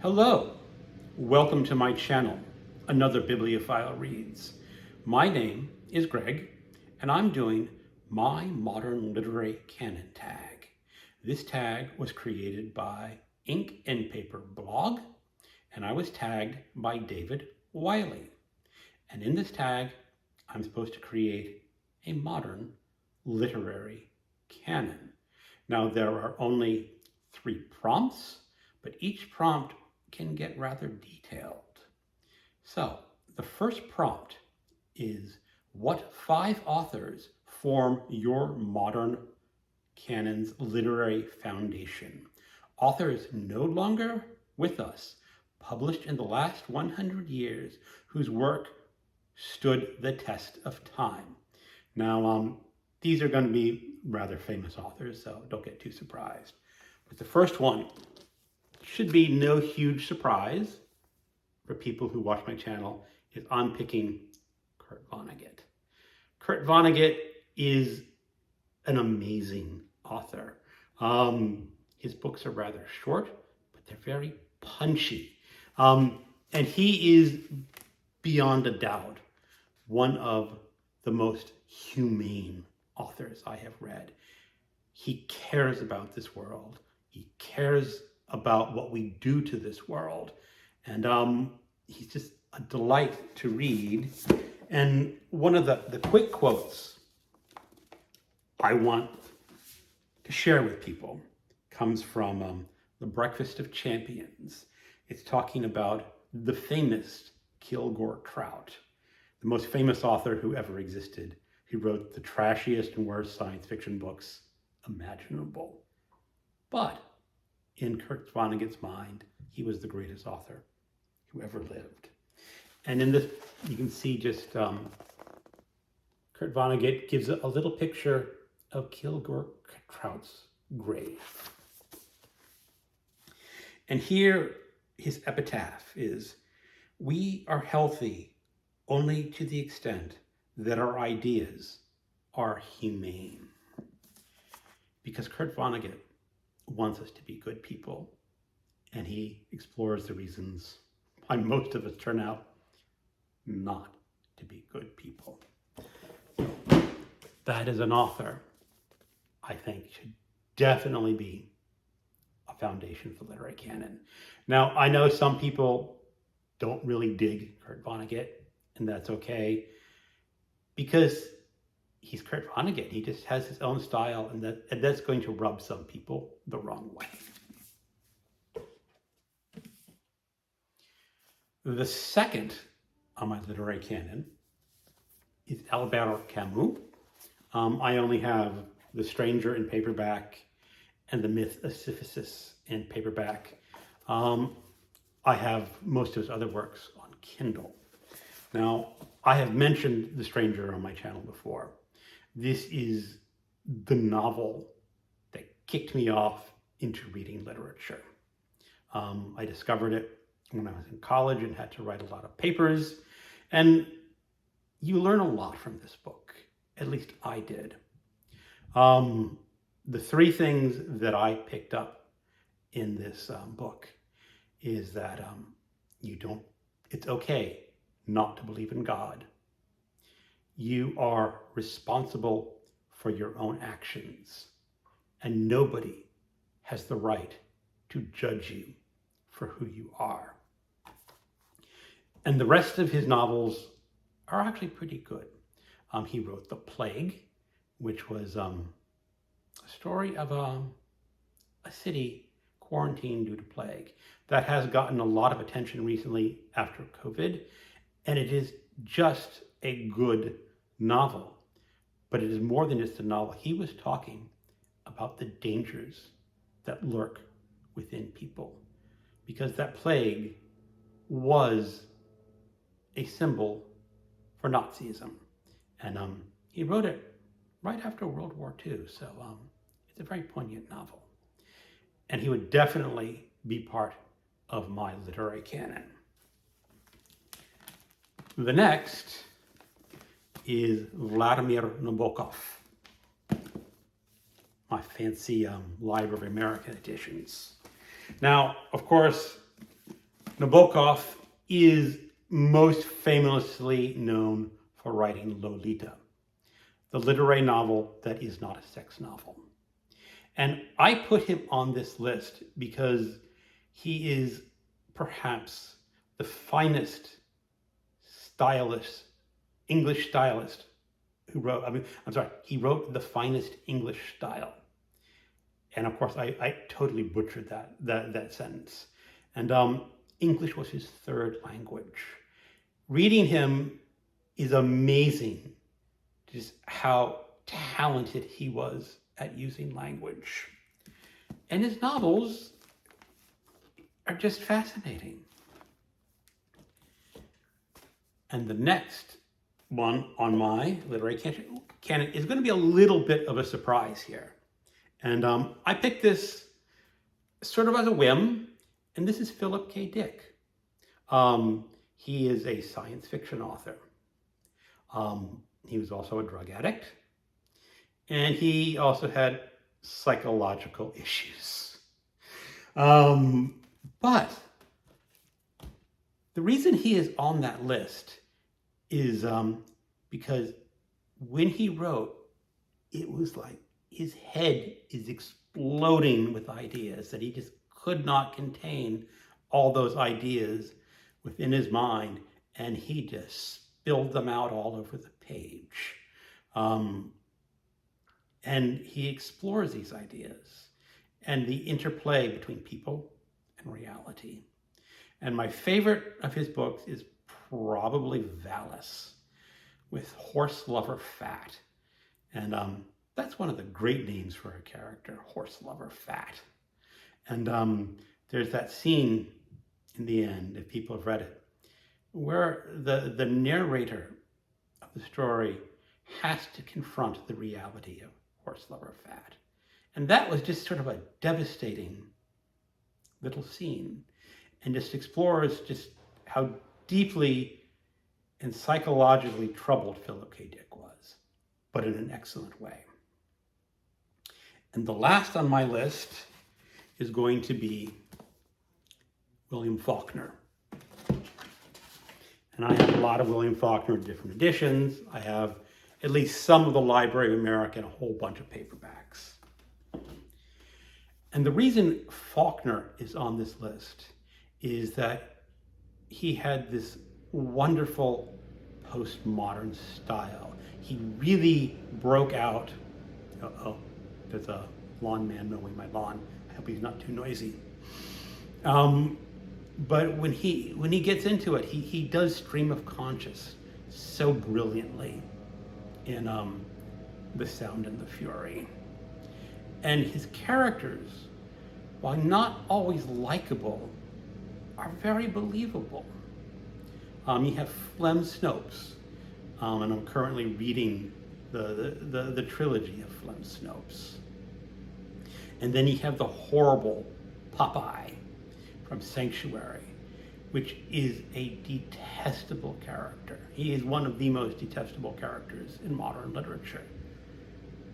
Hello, welcome to my channel, Another Bibliophile Reads. My name is Greg, and I'm doing my Modern Literary Canon tag. This tag was created by Ink and Paper Blog, and I was tagged by David Wiley. And in this tag, I'm supposed to create a modern literary canon. Now, there are only 3 prompts, but each prompt can get rather detailed. So the first prompt is, what 5 authors form your modern canon's literary foundation? Authors no longer with us, published in the last 100 years, whose work stood the test of time. Now, these are going to be rather famous authors, so don't get too surprised. But the first one should be no huge surprise for people who watch my channel, is I'm picking Kurt Vonnegut. Kurt Vonnegut is an amazing author. His books are rather short, but they're very punchy. And he is, beyond a doubt, one of the most humane authors I have read. He cares about this world. He cares about what we do to this world. And he's just a delight to read. And one of the quick quotes I want to share with people comes from The Breakfast of Champions. It's talking about the famous Kilgore Trout, the most famous author who ever existed. He wrote the trashiest and worst science fiction books imaginable. But in Kurt Vonnegut's mind, he was the greatest author who ever lived. And in this, you can see just Kurt Vonnegut gives a little picture of Kilgore Trout's grave. And here his epitaph is, "We are healthy only to the extent that our ideas are humane." Because Kurt Vonnegut wants us to be good people, and he explores the reasons why most of us turn out not to be good people. So that is an author I think should definitely be a foundation for literary canon. Now, I know some people don't really dig Kurt Vonnegut, and that's okay, because he's Kurt Vonnegut. He just has his own style, and that's going to rub some people the wrong way. The second on my literary canon is Alberto Camus. I only have The Stranger in paperback and The Myth of Sisyphus in paperback. I have most of his other works on Kindle. Now, I have mentioned The Stranger on my channel before. This is the novel that kicked me off into reading literature. I discovered it when I was in college and had to write a lot of papers. And you learn a lot from this book. At least I did. The 3 things that I picked up in this book is that it's okay not to believe in God. You are responsible for your own actions, and nobody has the right to judge you for who you are. And the rest of his novels are actually pretty good. He wrote The Plague, which was a story of a city quarantined due to plague. That has gotten a lot of attention recently after COVID, and it is just a good novel. But it is more than just a novel. He was talking about the dangers that lurk within people, because that plague was a symbol for Nazism. And he wrote it right after World War II, so it's a very poignant novel. And he would definitely be part of my literary canon. The next is Vladimir Nabokov, my fancy Library of American editions. Now, of course, Nabokov is most famously known for writing Lolita, the literary novel that is not a sex novel. And I put him on this list because he is perhaps the finest stylist, English stylist who wrote, he wrote the finest English style. And of course, I totally butchered that sentence. And English was his third language. Reading him is amazing, just how talented he was at using language. And his novels are just fascinating. And the next one on my literary canon is going to be a little bit of a surprise here. And I picked this sort of as a whim, and this is Philip K. Dick. He is a science fiction author. He was also a drug addict, and he also had psychological issues. But the reason he is on that list is because when he wrote, it was like his head is exploding with ideas that he just could not contain all those ideas within his mind, and he just spilled them out all over the page. And he explores these ideas and the interplay between people and reality. And my favorite of his books is probably Valis with Horse Lover Fat. And that's one of the great names for a character, Horse Lover Fat. And there's that scene in the end, if people have read it, where the narrator of the story has to confront the reality of Horse Lover Fat. And that was just sort of a devastating little scene, and just explores just how deeply and psychologically troubled Philip K. Dick was, but in an excellent way. And the last on my list is going to be William Faulkner. And I have a lot of William Faulkner in different editions. I have at least some of the Library of America and a whole bunch of paperbacks. And the reason Faulkner is on this list is that he had this wonderful postmodern style. He really broke out. Uh-oh, there's a lawn man mowing my lawn. I hope he's not too noisy. But when he gets into it, he does stream of conscious so brilliantly in The Sound and the Fury. And his characters, while not always likable, are very believable. You have Flem Snopes, and I'm currently reading the trilogy of Flem Snopes. And then you have the horrible Popeye from Sanctuary, which is a detestable character. He is one of the most detestable characters in modern literature.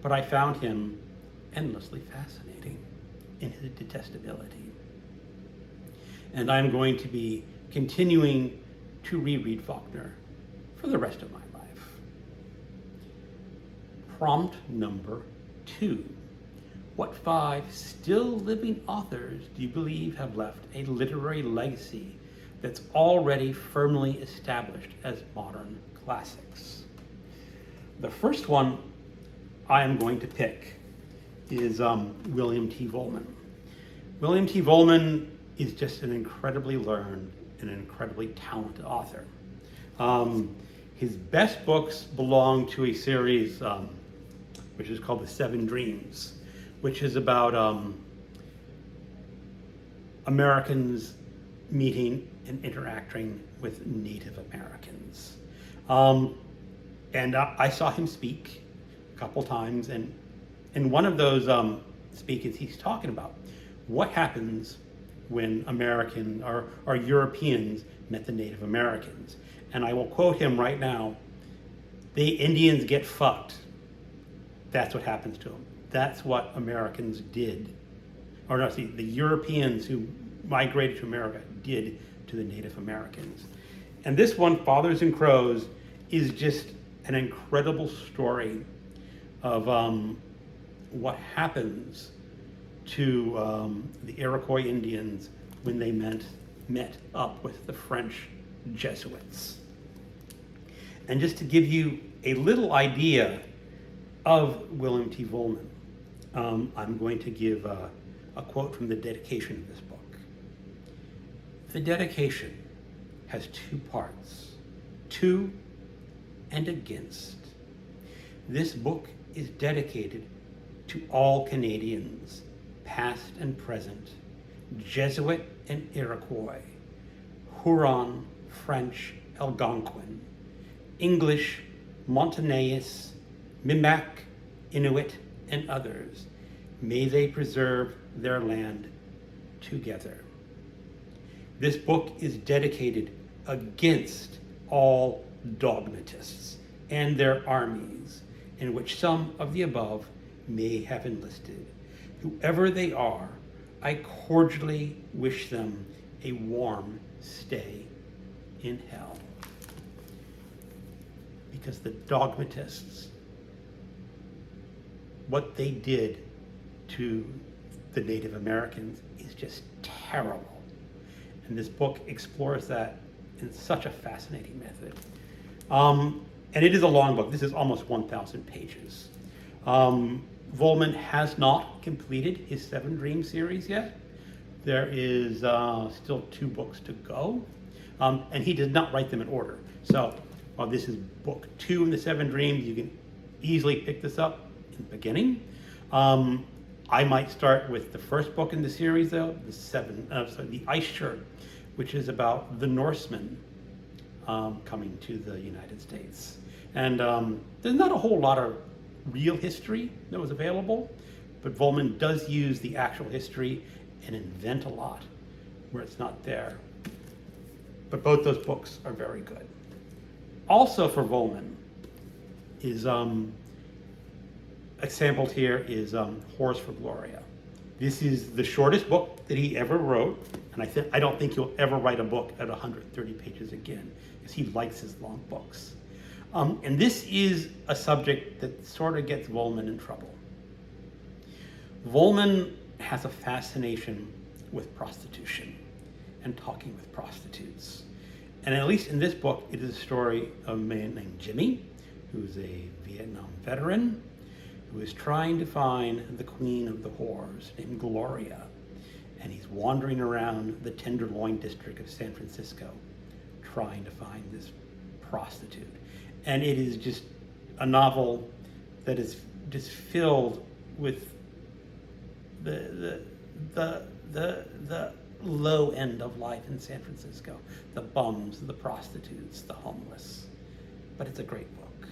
But I found him endlessly fascinating in his detestability. And I'm going to be continuing to reread Faulkner for the rest of my life. Prompt number 2. What 5 still living authors do you believe have left a literary legacy that's already firmly established as modern classics? The first one I am going to pick is William T. Vollmann. William T. Vollmann is just an incredibly learned and incredibly talented author. His best books belong to a series which is called The Seven Dreams, which is about Americans meeting and interacting with Native Americans. And I saw him speak a couple times, and in one of those speakings, he's talking about what happens when American or Europeans met the Native Americans. And I will quote him right now: "The Indians get fucked. That's what happens to them. That's what Americans did." Or no, see, the Europeans who migrated to America did to the Native Americans. And this one, Fathers and Crows, is just an incredible story of what happens to the Iroquois Indians when they met up with the French Jesuits. And just to give you a little idea of William T. Vollmann, I'm going to give a quote from the dedication of this book. The dedication has two parts, to and against. This book is dedicated to all Canadians, past and present, Jesuit and Iroquois, Huron, French, Algonquin, English, Montagnais, Mi'kmaq, Inuit, and others. May they preserve their land together. This book is dedicated against all dogmatists and their armies, in which some of the above may have enlisted. Whoever they are, I cordially wish them a warm stay in hell. Because the dogmatists, what they did to the Native Americans is just terrible. And this book explores that in such a fascinating method. And it is a long book. This is almost 1,000 pages. Vollmann has not completed his 7 Dreams series yet. There is still 2 books to go. And he did not write them in order. So while this is book 2 in the 7 Dreams, you can easily pick this up in the beginning. I might start with the first book in the series, though, the Ice Shirt, which is about the Norsemen coming to the United States. And there's not a whole lot of real history that was available, but Vollmann does use the actual history and invent a lot where it's not there. But both those books are very good. Also for Vollmann is exampled here is Whores for Gloria. This is the shortest book that he ever wrote, and I don't think he'll ever write a book at 130 pages again, because he likes his long books. And this is a subject that sort of gets Vollmann in trouble. Vollmann has a fascination with prostitution and talking with prostitutes. And at least in this book, it is a story of a man named Jimmy, who's a Vietnam veteran, who is trying to find the queen of the whores named Gloria. And he's wandering around the Tenderloin district of San Francisco trying to find this prostitute. And it is just a novel that is just filled with the low end of life in San Francisco, the bums, the prostitutes, the homeless. But it's a great book.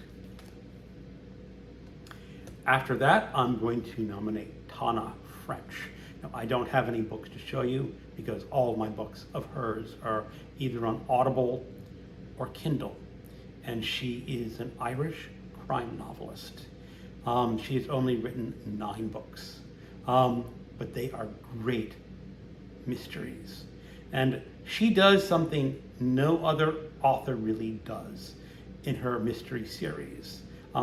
After that, I'm going to nominate Tana French. Now, I don't have any books to show you because all of my books of hers are either on Audible or Kindle. And she is an Irish crime novelist. She has only written 9 books, but they are great mysteries. And she does something no other author really does in her mystery series.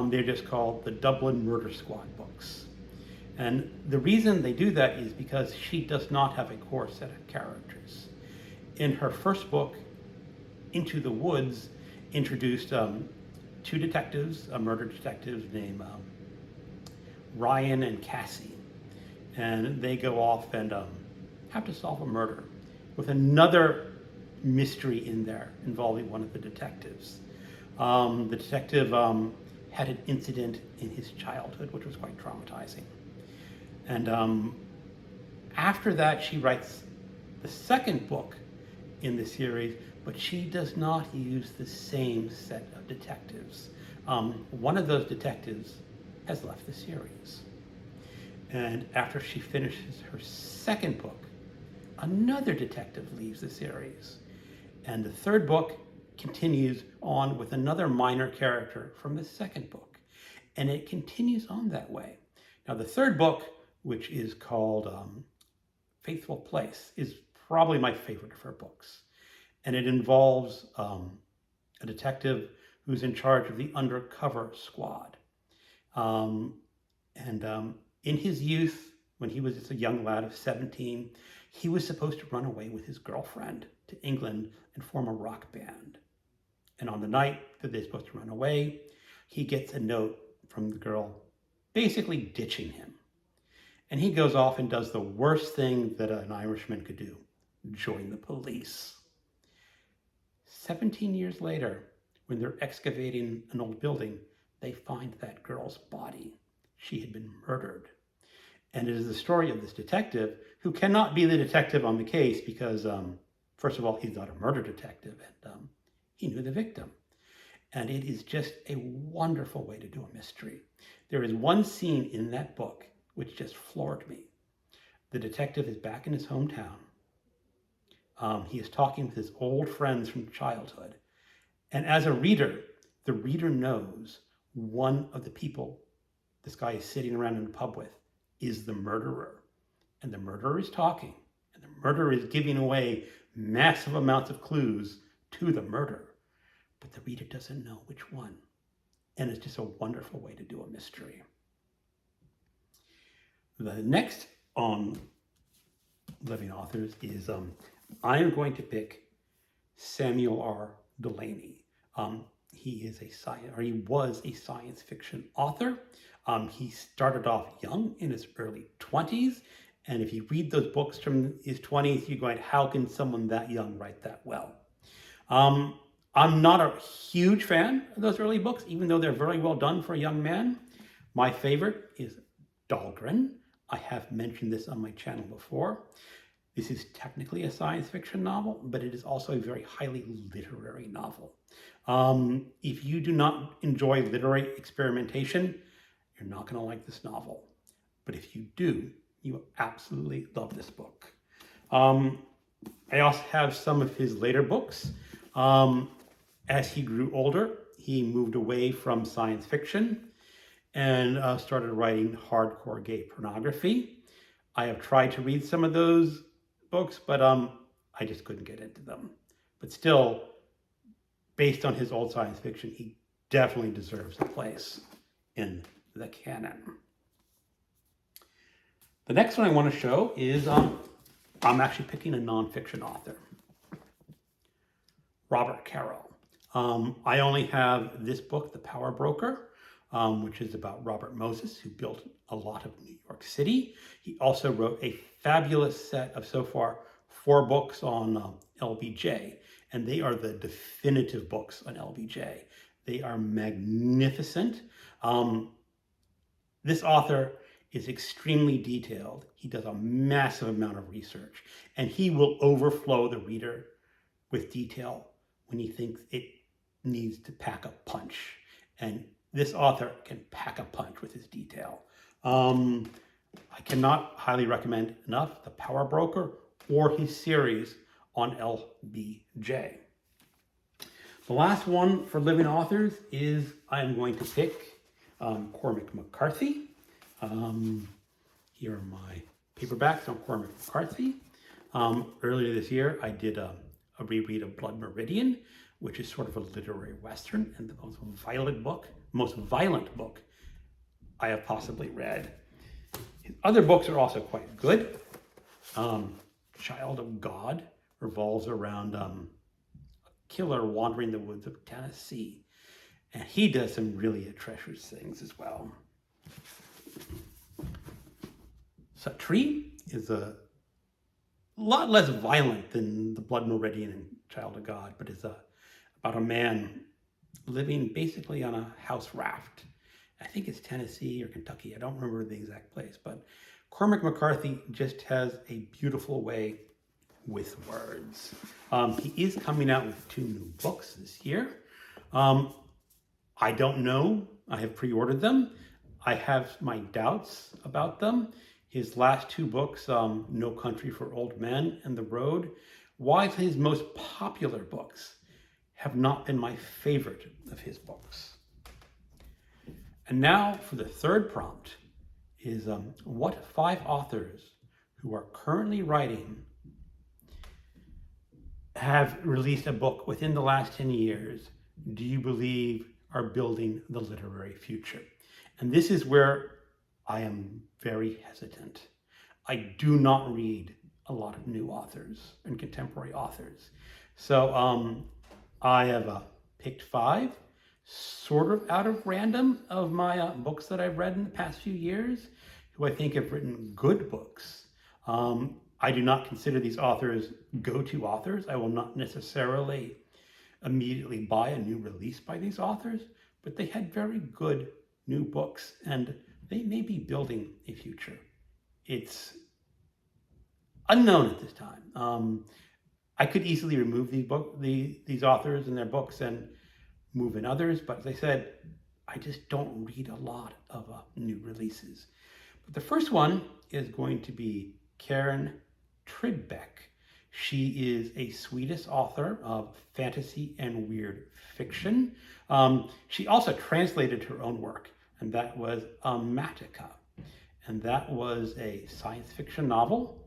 They're just called the Dublin Murder Squad books. And the reason they do that is because she does not have a core set of characters. In her first book, Into the Woods, introduced 2 detectives, murder detectives named Ryan and Cassie. And they go off and have to solve a murder with another mystery in there involving one of the detectives. The detective had an incident in his childhood which was quite traumatizing. And after that, she writes the second book in the series, but she does not use the same set of detectives. One of those detectives has left the series. And after she finishes her second book, another detective leaves the series. And the third book continues on with another minor character from the second book. And it continues on that way. Now, the third book, which is called Faithful Place, is probably my favorite of her books. and it involves a detective who's in charge of the undercover squad. In his youth, when he was just a young lad of 17, he was supposed to run away with his girlfriend to England and form a rock band. And on the night that they're supposed to run away, he gets a note from the girl basically ditching him. And he goes off and does the worst thing that an Irishman could do: join the police. 17 years later, when they're excavating an old building, they find that girl's body. She had been murdered. And it is the story of this detective who cannot be the detective on the case because, first of all, he's not a murder detective, and he knew the victim. And it is just a wonderful way to do a mystery. There is one scene in that book which just floored me. The detective is back in his hometown. He is talking with his old friends from childhood. And as a reader, the reader knows one of the people this guy is sitting around in the pub with is the murderer. And the murderer is talking. And the murderer is giving away massive amounts of clues to the murder. But the reader doesn't know which one. And it's just a wonderful way to do a mystery. The next on Living Authors is I am going to pick Samuel R. Delany. He was a science fiction author. He started off young, in his early 20s. And if you read those books from his 20s, you're going, how can someone that young write that well? I'm not a huge fan of those early books, even though they're very well done for a young man. My favorite is Dahlgren. I have mentioned this on my channel before. This is technically a science fiction novel, but it is also a very highly literary novel. If you do not enjoy literary experimentation, you're not going to like this novel. But if you do, you will absolutely love this book. I also have some of his later books. As he grew older, he moved away from science fiction and started writing hardcore gay pornography. I have tried to read some of those books, but I just couldn't get into them. But still, based on his old science fiction, he definitely deserves a place in the canon. The next one I want to show is I'm actually picking a nonfiction author, Robert Carroll. I only have this book, The Power Broker, which is about Robert Moses, who built a lot of New York City. He also wrote a fabulous set of, so far, 4 books on LBJ, and they are the definitive books on LBJ. They are magnificent. This author is extremely detailed. He does a massive amount of research, and he will overflow the reader with detail when he thinks it needs to pack a punch. And this author can pack a punch with his detail. I cannot highly recommend enough The Power Broker or his series on LBJ. The last one for living authors is I'm going to pick Cormac McCarthy. Here are my paperbacks on Cormac McCarthy. Earlier this year, I did a reread of Blood Meridian, which is sort of a literary Western and the most violent book I have possibly read. His other books are also quite good. Child of God revolves around a killer wandering the woods of Tennessee. And he does some really atrocious things as well. Satri is a lot less violent than the Blood Meridian and Child of God, but is about a man living basically on a house raft. I think it's Tennessee or Kentucky. I don't remember the exact place, but Cormac McCarthy just has a beautiful way with words. He is coming out with 2 new books this year. I don't know. I have pre-ordered them. I have my doubts about them. His last 2 books, No Country for Old Men and The Road, while his most popular books, have not been my favorite of his books. And now for the third prompt is what 5 authors who are currently writing have released a book within the last 10 years do you believe are building the literary future? And this is where I am very hesitant. I do not read a lot of new authors and contemporary authors. So I have picked 5, sort of out of random, of my books that I've read in the past few years, who I think have written good books. I do not consider these authors go-to authors. I will not necessarily immediately buy a new release by these authors, but they had very good new books, and they may be building a future. It's unknown at this time. I could easily remove these authors and their books and move in others, but as I said, I just don't read a lot of new releases. But the first one is going to be Karin Tidbeck. She is a Swedish author of fantasy and weird fiction. She also translated her own work, and that was Matica. And that was a science fiction novel.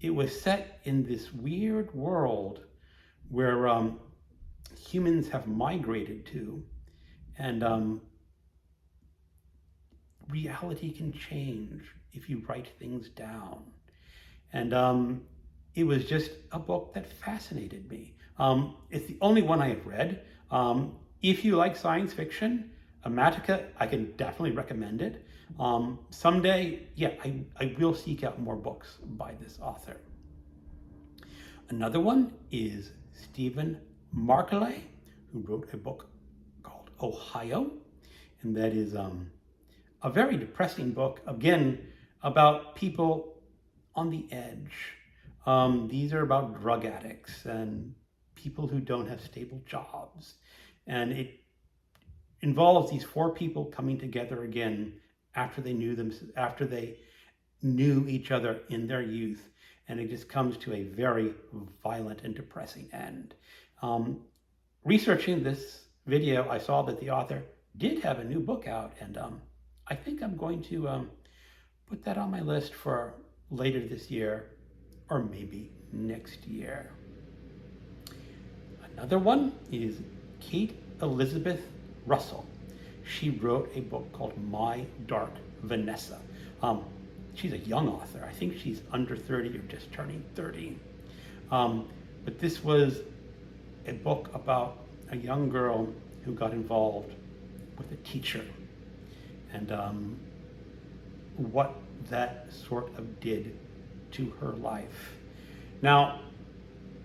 It was set in this weird world where humans have migrated to, and reality can change if you write things down. And it was just a book that fascinated me. It's the only one I have read. If you like science fiction, Matica, I can definitely recommend it. Someday, yeah, I will seek out more books by this author. Another one is Stephen Markley, who wrote a book called Ohio, and that is a very depressing book, again, about people on the edge. These are about drug addicts and people who don't have stable jobs. And it involves these 4 people coming together again after they knew each other in their youth. And it just comes to a very violent and depressing end. Researching this video, I saw that the author did have a new book out, and I think I'm going to put that on my list for later this year, or maybe next year. Another one is Kate Elizabeth Russell. She wrote a book called My Dark Vanessa. She's a young author. I think she's under 30 or just turning 30. But this was a book about a young girl who got involved with a teacher, and what that sort of did to her life. Now,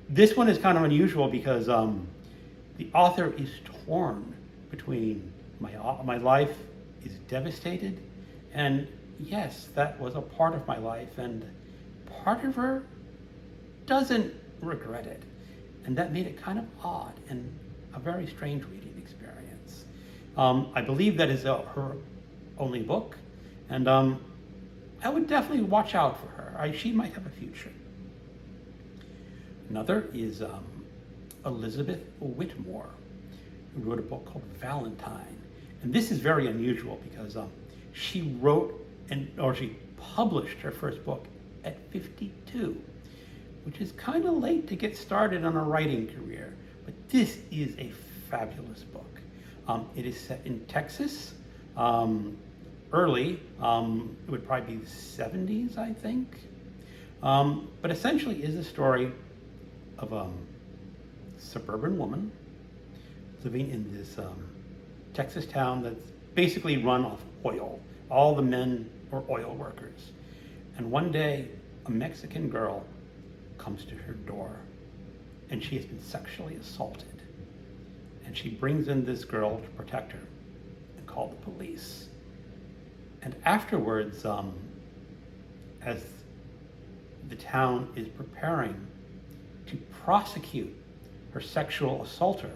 this one is kind of unusual because the author is torn between my life is devastated, and yes, that was a part of my life, and part of her doesn't regret it. And that made it kind of odd and a very strange reading experience. I believe that is her only book, and I would definitely watch out for her. She might have a future. Another is Elizabeth Whitmore, who wrote a book called Valentine. And this is very unusual because she she published her first book at 52, which is kind of late to get started on a writing career. But this is a fabulous book. It is set in Texas, early, it would probably be the 70s, I think. But essentially is a story of a suburban woman living in this Texas town that's basically run off oil. All the men are oil workers. And one day, a Mexican girl comes to her door, and she has been sexually assaulted. And she brings in this girl to protect her and call the police. And afterwards, as the town is preparing to prosecute her sexual assaulter,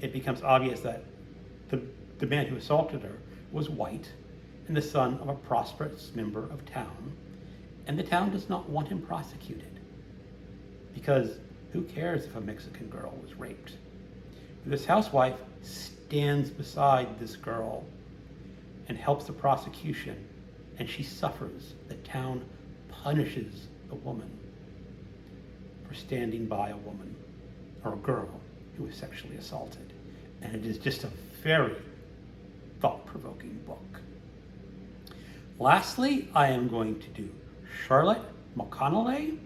it becomes obvious that the man who assaulted her was white and the son of a prosperous member of town, and the town does not want him prosecuted because who cares if a Mexican girl was raped? This housewife stands beside this girl and helps the prosecution, and she suffers. The town punishes the woman for standing by a woman, or a girl who was sexually assaulted. And it is just a very thought-provoking book. Lastly, I am going to do Charlotte Mcconnelly.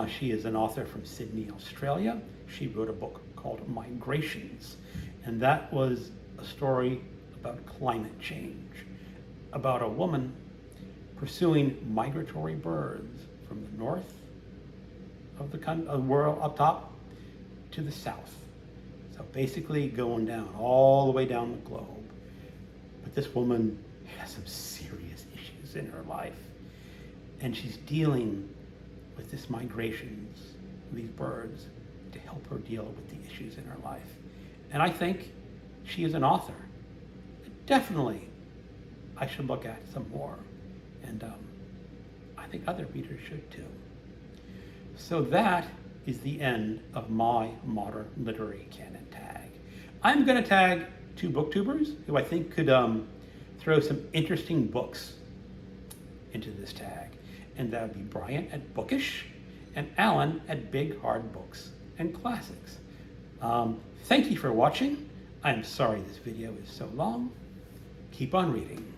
She is an author from Sydney, Australia. She wrote a book called Migrations, and that was a story about climate change, about a woman pursuing migratory birds from the north of the world up top to the south. So basically going down, all the way down the globe. But this woman has some serious issues in her life, and she's dealing with this migrations, these birds, to help her deal with the issues in her life. And I think she is an author. Definitely, I should look at some more. And I think other readers should too. So that is the end of my modern literary canon tag. I'm going to tag two booktubers who I think could throw some interesting books into this tag. And that would be Brian at Bookish and Alan at Big Hard Books and Classics. Thank you for watching. I'm sorry this video is so long. Keep on reading.